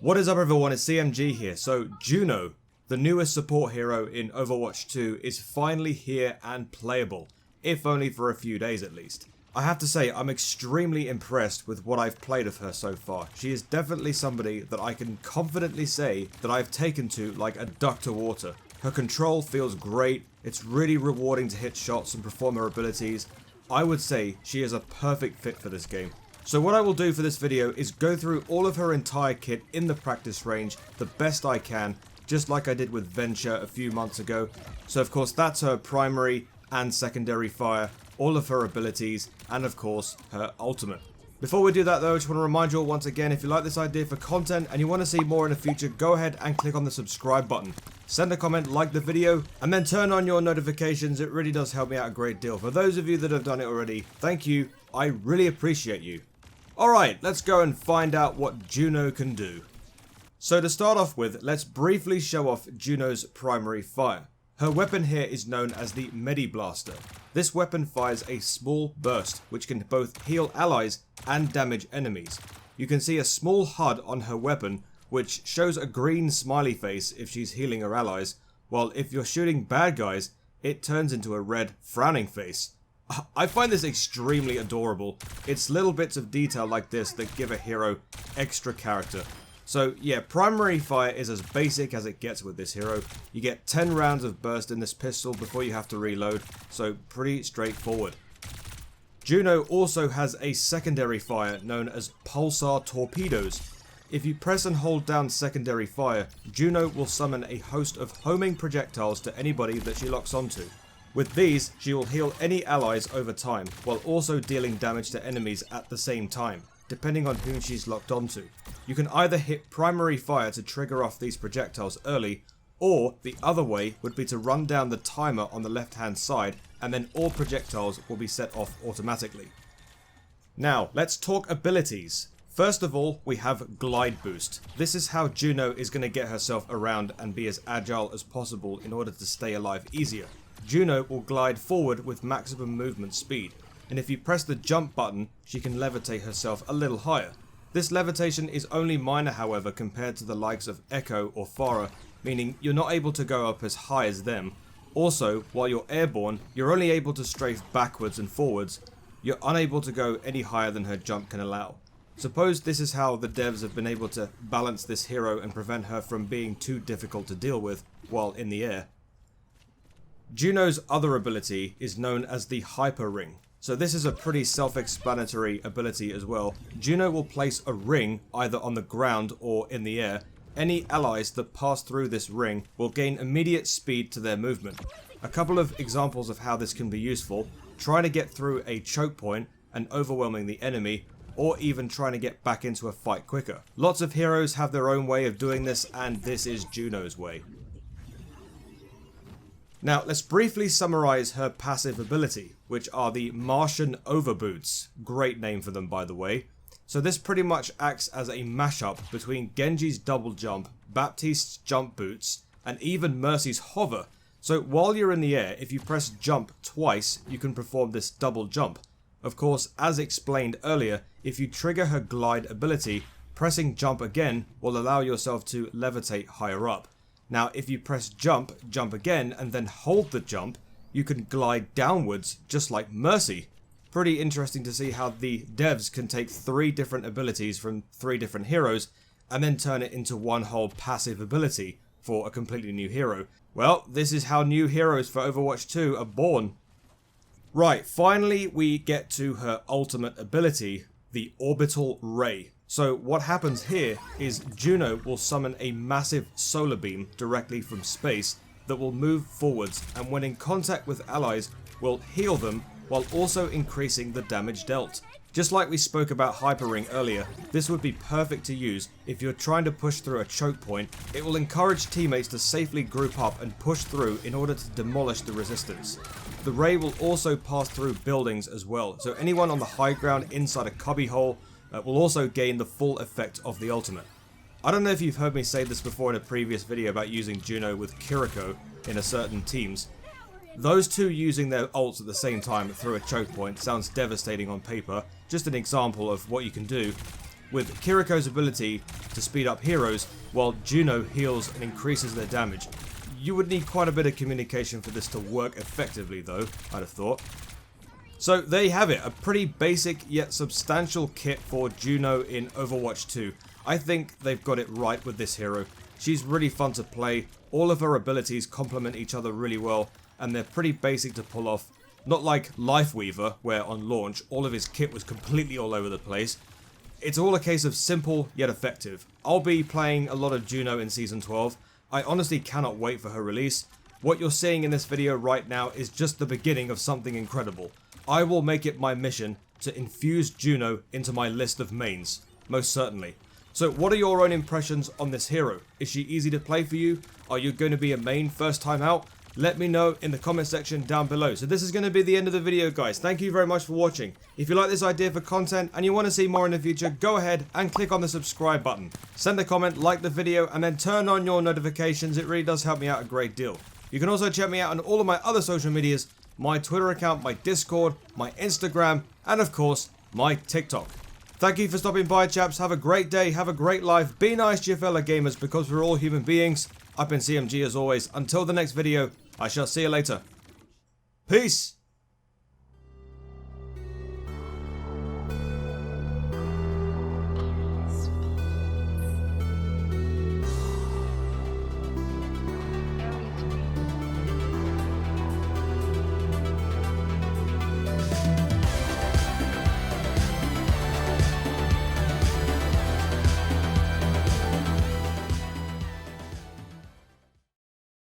What is up everyone, it's CMG here. So Juno, the newest support hero in Overwatch 2, is finally here and playable, if only for a few days at least. I have to say, I'm extremely impressed with what I've played of her so far. She is definitely somebody that I can confidently say that I've taken to like a duck to water. Her control feels great, it's really rewarding to hit shots and perform her abilities. I would say she is a perfect fit for this game. So what I will do for this video is go through all of her entire kit in the practice range the best I can, just like I did with Venture a few months ago. So of course that's her primary and secondary fire, all of her abilities, and of course her ultimate. Before we do that though, I just want to remind you all once again, if you like this idea for content and you want to see more in the future, go ahead and click on the subscribe button. Send a comment, like the video, and then turn on your notifications. It really does help me out a great deal. For those of you that have done it already, thank you. I really appreciate you. Alright, let's go and find out what Juno can do. So to start off with, let's briefly show off Juno's primary fire. Her weapon here is known as the Mediblaster. This weapon fires a small burst, which can both heal allies and damage enemies. You can see a small HUD on her weapon, which shows a green smiley face if she's healing her allies, while if you're shooting bad guys, it turns into a red frowning face. I find this extremely adorable. It's little bits of detail like this that give a hero extra character. So yeah, primary fire is as basic as it gets with this hero. You get 10 rounds of burst in this pistol before you have to reload, so pretty straightforward. Juno also has a secondary fire known as Pulsar Torpedoes. If you press and hold down secondary fire, Juno will summon a host of homing projectiles to anybody that she locks onto. With these, she will heal any allies over time, while also dealing damage to enemies at the same time, depending on whom she's locked onto. You can either hit primary fire to trigger off these projectiles early, or the other way would be to run down the timer on the left hand side, and then all projectiles will be set off automatically. Now, let's talk abilities. First of all, we have Glide Boost. This is how Juno is going to get herself around and be as agile as possible in order to stay alive easier. Juno will glide forward with maximum movement speed, and if you press the jump button, she can levitate herself a little higher. This levitation is only minor however compared to the likes of Echo or Pharah, meaning you're not able to go up as high as them. Also, while you're airborne, you're only able to strafe backwards and forwards. You're unable to go any higher than her jump can allow. Suppose this is how the devs have been able to balance this hero and prevent her from being too difficult to deal with while in the air. Juno's other ability is known as the Hyper Ring. So this is a pretty self-explanatory ability as well. Juno will place a ring either on the ground or in the air. Any allies that pass through this ring will gain immediate speed to their movement. A couple of examples of how this can be useful: trying to get through a choke point and overwhelming the enemy, or even trying to get back into a fight quicker. Lots of heroes have their own way of doing this, and this is Juno's way. Now, let's briefly summarize her passive ability, which are the Martian Overboots. Great name for them, by the way. So this pretty much acts as a mashup between Genji's double jump, Baptiste's jump boots, and even Mercy's hover. So while you're in the air, if you press jump twice, you can perform this double jump. Of course, as explained earlier, if you trigger her glide ability, pressing jump again will allow yourself to levitate higher up. Now, if you press jump again, and then hold the jump, you can glide downwards, just like Mercy. Pretty interesting to see how the devs can take 3 different abilities from 3 different heroes, and then turn it into one whole passive ability for a completely new hero. Well, this is how new heroes for Overwatch 2 are born. Right, finally we get to her ultimate ability, the Orbital Ray. So what happens here is Juno will summon a massive solar beam directly from space that will move forwards, and when in contact with allies will heal them while also increasing the damage dealt. Just like we spoke about Hyper Ring earlier, this would be perfect to use if you're trying to push through a choke point. It will encourage teammates to safely group up and push through in order to demolish the resistance. The ray will also pass through buildings as well, so anyone on the high ground inside a cubbyhole will also gain the full effect of the ultimate. I don't know if you've heard me say this before in a previous video about using Juno with Kiriko in a certain teams. Those two using their ults at the same time through a choke point sounds devastating on paper. Just an example of what you can do. with Kiriko's ability to speed up heroes while Juno heals and increases their damage. You would need quite a bit of communication for this to work effectively though, I'd have thought. So there you have it, a pretty basic yet substantial kit for Juno in Overwatch 2. I think they've got it right with this hero. She's really fun to play, all of her abilities complement each other really well, and they're pretty basic to pull off. Not like Lifeweaver, where on launch all of his kit was completely all over the place. It's all a case of simple yet effective. I'll be playing a lot of Juno in Season 12. I honestly cannot wait for her release. What you're seeing in this video right now is just the beginning of something incredible. I will make it my mission to infuse Juno into my list of mains, most certainly. So what are your own impressions on this hero? Is she easy to play for you? Are you going to be a main first time out? Let me know in the comment section down below. So this is going to be the end of the video, guys. Thank you very much for watching. If you like this idea for content and you want to see more in the future, go ahead and click on the subscribe button. Send a comment, like the video, and then turn on your notifications. It really does help me out a great deal. You can also check me out on all of my other social medias, my Twitter account, my Discord, my Instagram, and of course, my TikTok. Thank you for stopping by, chaps. Have a great day, have a great life, be nice to your fellow gamers because we're all human beings. I've been CMG as always. Until the next video, I shall see you later. Peace!